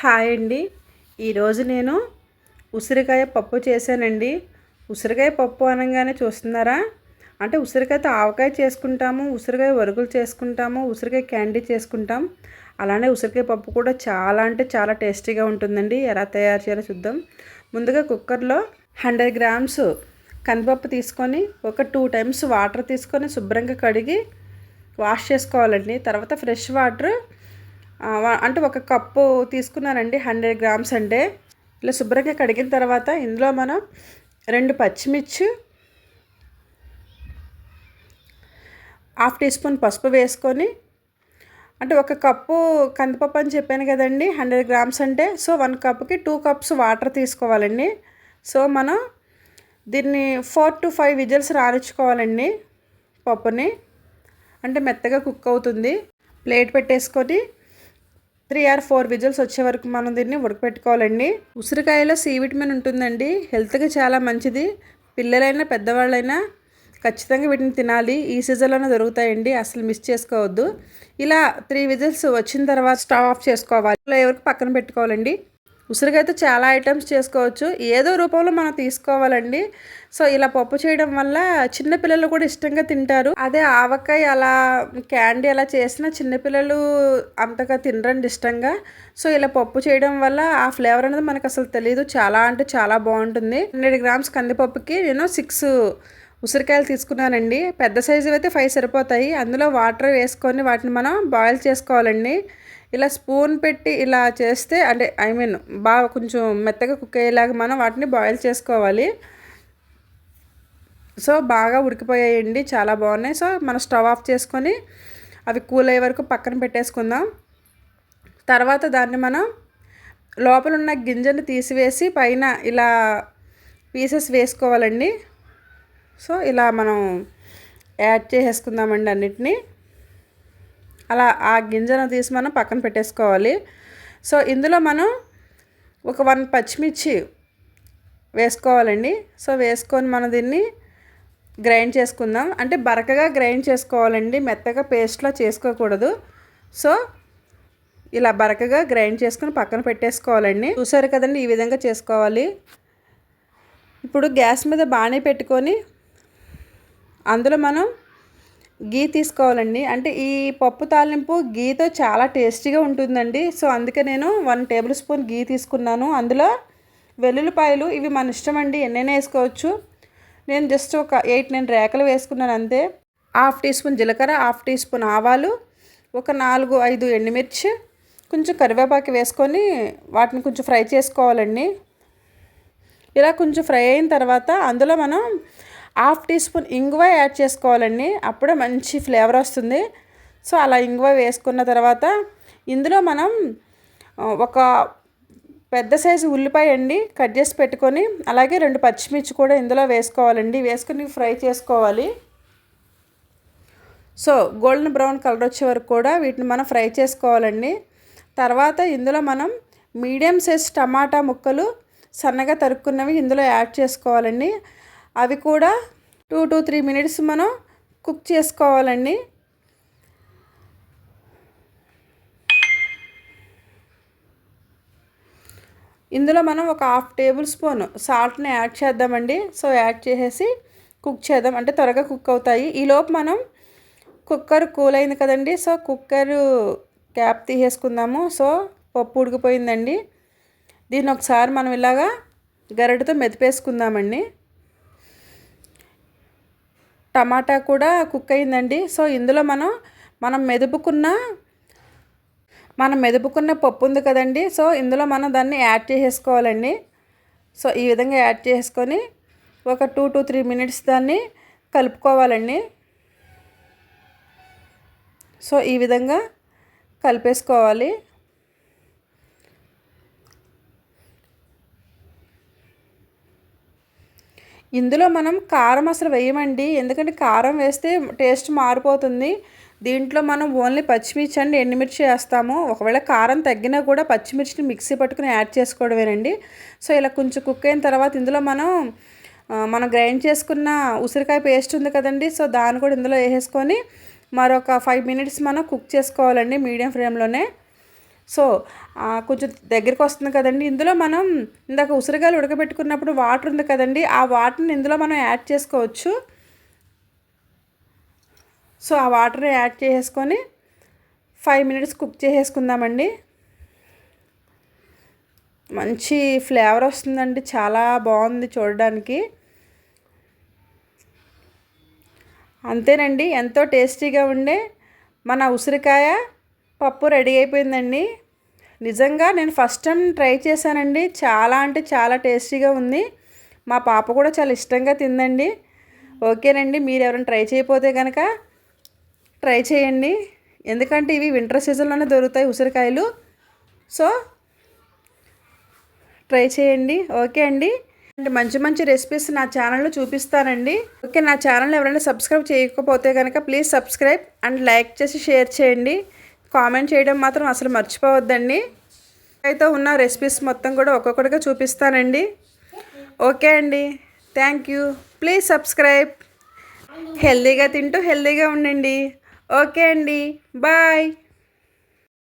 Hi అండి. ఈరోజు నేను ఉసిరికాయ పప్పు చేశానండి. ఉసిరికాయ పప్పు అనగానే చూస్తున్నారా? అంటే ఉసిరికాయతో ఆవకాయ చేసుకుంటాము, ఉసిరికాయ వరుగులు చేసుకుంటాము, ఉసిరికాయ క్యాండీ చేసుకుంటాం. అలానే ఉసిరికాయ పప్పు కూడా చాలా అంటే చాలా టేస్టీగా ఉంటుందండి. ఎలా తయారు చేయాలో చూద్దాం. ముందుగా కుక్కర్లో 100 గ్రామ్స్ కందిపప్పు తీసుకొని ఒక 2 టైమ్స్ వాటర్ తీసుకొని శుభ్రంగా కడిగి వాష్ చేసుకోవాలండి. తర్వాత ఫ్రెష్ వాటర్ అంటే ఒక కప్పు తీసుకున్నానండి. 100 గ్రామ్స్ అంటే ఇలా శుభ్రంగా కడిగిన తర్వాత ఇందులో మనం 2 పచ్చిమిర్చి, హాఫ్ టీ స్పూన్ పసుపు వేసుకొని, అంటే ఒక కప్పు కందిపప్పు అని చెప్పాను కదండి 100 గ్రామ్స్ అంటే, సో 1 కప్కి 2 కప్స్ వాటర్ తీసుకోవాలండి. సో మనం దీన్ని 4 to 5 విజిల్స్ రానిచ్చుకోవాలండి పప్పుని, అంటే మెత్తగా కుక్ అవుతుంది. ప్లేట్ పెట్టేసుకొని 3 or 4 విజిల్స్ వచ్చే వరకు మనం దీన్ని ఉడకపెట్టుకోవాలండి. ఉసిరికాయలో సి విటమిన్ ఉంటుందండి. హెల్త్కి చాలా మంచిది. పిల్లలైనా పెద్దవాళ్ళైనా ఖచ్చితంగా వీటిని తినాలి. ఈ సీజన్లోనే దొరుకుతాయండి, అసలు మిస్ చేసుకోవద్దు. ఇలా 3 విజిల్స్ వచ్చిన తర్వాత స్టవ్ ఆఫ్ చేసుకోవాలి. ఫ్లేవర్కి పక్కన పెట్టుకోవాలండి. ఉసిరికాయతో చాలా ఐటమ్స్ చేసుకోవచ్చు, ఏదో రూపంలో మనం తీసుకోవాలండి. సో ఇలా పప్పు చేయడం వల్ల చిన్నపిల్లలు కూడా ఇష్టంగా తింటారు. అదే ఆవకాయ అలా క్యాండీ అలా చేసిన చిన్నపిల్లలు అంతగా తినరండి ఇష్టంగా. సో ఇలా పప్పు చేయడం వల్ల ఆ ఫ్లేవర్ అనేది మనకు అసలు తెలియదు. చాలా అంటే చాలా బాగుంటుంది. 100 గ్రామ్స్ కందిపప్పుకి నేను 6 ఉసిరికాయలు తీసుకున్నానండి. పెద్ద సైజు అయితే 5 సరిపోతాయి. అందులో వాటర్ వేసుకొని వాటిని మనం బాయిల్ చేసుకోవాలండి. ఇలా స్పూన్ పెట్టి ఇలా చేస్తే అంటే బాగా కొంచెం మెత్తగా కుక్ అయ్యేలాగా మనం వాటిని బాయిల్ చేసుకోవాలి. సో బాగా ఉడికిపోయాయండి, చాలా బాగున్నాయి. సో మనం స్టవ్ ఆఫ్ చేసుకొని అవి కూల్ అయ్యే వరకు పక్కన పెట్టేసుకుందాం. తర్వాత దాన్ని మనం లోపల ఉన్న గింజను తీసివేసి పైన ఇలా పీసెస్ వేసుకోవాలండి. సో ఇలా మనం యాడ్ చేసేసుకుందామండి అన్నిటినీ. అలా ఆ గింజను తీసి మనం పక్కన పెట్టేసుకోవాలి. సో ఇందులో మనం ఒక 1 పచ్చిమిర్చి వేసుకోవాలండి. సో వేసుకొని మనం దీన్ని గ్రైండ్ చేసుకుందాం. అంటే బరకగా గ్రైండ్ చేసుకోవాలండి, మెత్తగా పేస్ట్లా చేసుకోకూడదు. సో ఇలా బరకగా గ్రైండ్ చేసుకుని పక్కన పెట్టేసుకోవాలండి. చూసారు కదండి, ఈ విధంగా చేసుకోవాలి. ఇప్పుడు గ్యాస్ మీద బాణీ పెట్టుకొని అందులో మనం గీ తీసుకోవాలండి. అంటే ఈ పప్పు తాలింపు గీతో చాలా టేస్టీగా ఉంటుందండి. సో అందుకే నేను 1 టేబుల్ స్పూన్ గీ తీసుకున్నాను. అందులో వెల్లుల్లిపాయలు ఇవి మన ఇష్టం అండి, ఎన్నైనా వేసుకోవచ్చు. నేను జస్ట్ ఒక 8-9 రేకలు వేసుకున్నాను అంతే. హాఫ్ టీ స్పూన్ జీలకర్ర, హాఫ్ టీ స్పూన్ ఆవాలు, ఒక 4-5 ఎండుమిర్చి, కొంచెం కరివేపాకు వేసుకొని వాటిని కొంచెం ఫ్రై చేసుకోవాలండి. ఇలా కొంచెం ఫ్రై అయిన తర్వాత అందులో మనం హాఫ్ టీ స్పూన్ ఇంగువ యాడ్ చేసుకోవాలండి. అప్పుడే మంచి ఫ్లేవర్ వస్తుంది. సో అలా ఇంగువ వేసుకున్న తర్వాత ఇందులో మనం ఒక పెద్ద సైజు ఉల్లిపాయ అండి కట్ చేసి పెట్టుకొని, అలాగే 2 పచ్చిమిర్చి కూడా ఇందులో వేసుకోవాలండి. వేసుకొని ఫ్రై చేసుకోవాలి. సో గోల్డెన్ బ్రౌన్ కలర్ వచ్చే వరకు కూడా వీటిని మనం ఫ్రై చేసుకోవాలండి. తర్వాత ఇందులో మనం మీడియం సైజ్ టమాటా ముక్కలు సన్నగా తరుక్కున్నవి ఇందులో యాడ్ చేసుకోవాలండి. అవి కూడా 2 to 3 మినిట్స్ మనం కుక్ చేసుకోవాలండి. ఇందులో మనం ఒక హాఫ్ టేబుల్ స్పూన్ సాల్ట్ని యాడ్ చేద్దామండి. సో యాడ్ చేసేసి కుక్ చేద్దాం, అంటే త్వరగా కుక్ అవుతాయి. ఈలోపు మనం కుక్కర్ కూల్ అయింది కదండి. సో కుక్కర్ క్యాప్ తీసేసుకుందాము. సో పప్పు ఉడికిపోయిందండి. దీన్ని ఒకసారి మనం ఇలాగా గరిటెతో మెదిపేసుకుందామండి. టమాటా కూడా కుక్ అయిందండి. సో ఇందులో మనం మెదుపుకున్న పప్పు ఉంది కదండి. సో ఇందులో మనం దాన్ని యాడ్ చేసేసుకోవాలండి. సో ఈ విధంగా యాడ్ చేసుకొని ఒక 2 to 3 మినిట్స్ దాన్ని కలుపుకోవాలండి. సో ఈ విధంగా కలిపేసుకోవాలి. ఇందులో మనం కారం అసలు వేయమండి, ఎందుకంటే కారం వేస్తే టేస్ట్ మారిపోతుంది. దీంట్లో మనం ఓన్లీ పచ్చిమిర్చి అండి ఎండుమిర్చి వేస్తాము. ఒకవేళ కారం తగ్గినా కూడా పచ్చిమిర్చిని మిక్సీ పట్టుకుని యాడ్ చేసుకోవడమేనండి. సో ఇలా కొంచెం కుక్ అయిన తర్వాత ఇందులో మనం గ్రైండ్ చేసుకున్న ఉసిరికాయ పేస్ట్ ఉంది కదండి. సో దాన్ని కూడా ఇందులో వేసేసుకొని మరొక 5 మినిట్స్ మనం కుక్ చేసుకోవాలండి మీడియం ఫ్లేమ్లోనే. సో కొంచెం దగ్గరికి వస్తుంది కదండి. ఇందులో మనం ఇందాక ఉసిరికాయలు ఉడకబెట్టుకున్నప్పుడు వాటర్ ఉంది కదండి, ఆ వాటర్ని ఇందులో మనం యాడ్ చేసుకోవచ్చు. సో ఆ వాటర్ని యాడ్ చేసుకొని 5 మినిట్స్ కుక్ చేసేసుకుందామండి. మంచి ఫ్లేవర్ వస్తుందండి, చాలా బాగుంది చూడడానికి. అంతేనండి, ఎంతో టేస్టీగా ఉండే మన ఉసిరికాయ పప్పు రెడీ అయిపోయిందండి. నిజంగా నేను ఫస్ట్ టైం ట్రై చేశానండి. చాలా అంటే చాలా టేస్టీగా ఉంది. మా పాప కూడా చాలా ఇష్టంగా తిందండి. ఓకేనండి, మీరు ఎవరైనా ట్రై చేయకపోతే కనుక ట్రై చేయండి. ఎందుకంటే ఇవి వింటర్ సీజన్లోనే దొరుకుతాయి ఉసిరికాయలు. సో ట్రై చేయండి. ఓకే అండి. మంచి మంచి రెసిపీస్ నా ఛానల్లో చూపిస్తానండి. ఓకే, నా ఛానల్ ఎవరైనా సబ్స్క్రైబ్ చేయకపోతే కనుక ప్లీజ్ సబ్స్క్రైబ్ అండ్ లైక్ చేసి షేర్ చేయండి. కామెంట్ చేయడం మాత్రం అసలు మర్చిపోవద్దండి. అయితే ఉన్న రెసిపీస్ మొత్తం కూడా ఒక్కొక్కటిగా చూపిస్తానండి. ఓకే అండి, థ్యాంక్ యూ. Please subscribe. హెల్తీగా తింటూ హెల్తీగా ఉండండి. ఓకే అండి, బాయ్.